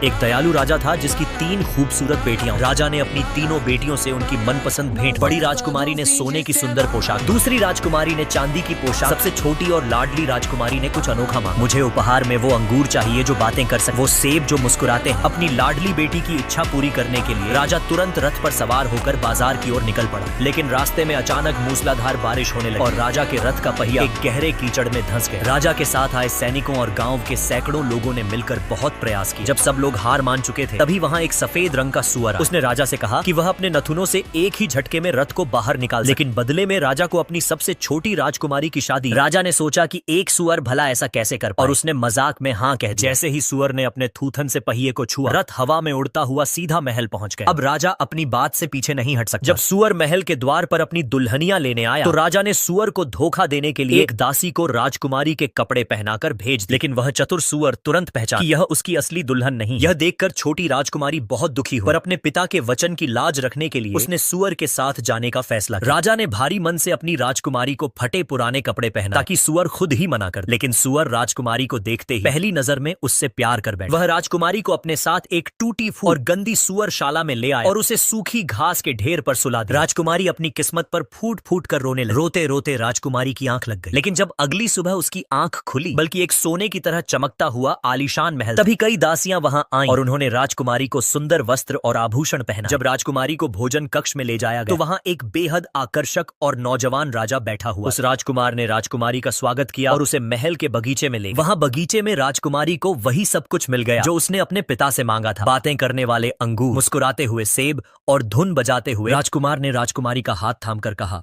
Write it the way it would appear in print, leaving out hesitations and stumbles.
एक दयालु राजा था जिसकी 3 खूबसूरत बेटियां। राजा ने अपनी तीनों बेटियों से उनकी मनपसंद भेंट। बड़ी राजकुमारी ने सोने की सुंदर पोशाक, दूसरी राजकुमारी ने चांदी की पोशाक, सबसे छोटी और लाडली राजकुमारी ने कुछ अनोखा मांगा। मुझे उपहार में वो अंगूर चाहिए जो बातें कर सके, वो सेब जो मुस्कुराते हैं। अपनी लाडली बेटी की इच्छा पूरी करने के लिए राजा तुरंत रथ पर सवार होकर बाजार की ओर निकल पड़ा। लेकिन रास्ते में अचानक मूसलाधार बारिश होने लगी और राजा के रथ का पहिया एक गहरे कीचड़ में धंस गया। राजा के साथ आए सैनिकों और गांव के सैकड़ों लोगों ने मिलकर बहुत प्रयास किए। जब सब लोग हार मान चुके थे तभी वहाँ एक सफेद रंग का सुअर आया। उसने राजा से कहा कि वह अपने नथुनों से एक ही झटके में रथ को बाहर निकाल, लेकिन बदले में राजा को अपनी सबसे छोटी राजकुमारी की शादी। राजा ने सोचा कि एक सुअर भला ऐसा कैसे कर पाए और उसने मजाक में हाँ कह दिया। जैसे ही सुअर ने अपने थूथन से पहिए को छुआ, रथ हवा में उड़ता हुआ सीधा महल पहुंच गया। अब राजा अपनी बात से पीछे नहीं हट सकता। जब सुअर महल के द्वार पर अपनी दुल्हनियां लेने आया तो राजा ने सुअर को धोखा देने के लिए एक दासी को राजकुमारी के कपड़े पहनाकर भेज दिया। लेकिन वह चतुर सुअर तुरंत पहचान कि यह उसकी असली दुल्हन नहीं। यह देखकर छोटी राजकुमारी बहुत दुखी हुई, पर अपने पिता के वचन की लाज रखने के लिए उसने सुअर के साथ जाने का फैसला किया। राजा ने भारी मन से अपनी राजकुमारी को फटे पुराने कपड़े पहना ताकि सुअर खुद ही मना कर, लेकिन सुअर राजकुमारी को देखते ही पहली नजर में उससे प्यार कर बैठा। वह राजकुमारी को अपने साथ एक टूटी फूटी और गंदी सुअर शाला में ले आया और उसे सूखी घास के ढेर पर सुला दिया। राजकुमारी अपनी किस्मत पर फूट फूट कर रोने लगी। रोते रोते राजकुमारी की आंख लग गई। लेकिन जब अगली सुबह उसकी आंख खुली, बल्कि एक सोने की तरह चमकता हुआ आलीशान महल, तभी कई दासियां वहां आईं और उन्होंने राजकुमारी को सुंदर वस्त्र और आभूषण पहना। जब राजकुमारी को भोजन कक्ष में ले जाया गया तो वहां एक बेहद आकर्षक और नौजवान राजा बैठा हुआ। उस राजकुमार ने राजकुमारी का स्वागत किया और उसे महल के बगीचे में ले गया। वहां बगीचे में राजकुमारी को वही सब कुछ मिल गया जो उसने अपने पिता से मांगा था। बातें करने वाले अंगूर, मुस्कुराते हुए सेब और धुन बजाते हुए। राजकुमार ने राजकुमारी का हाथ थामकर कहा,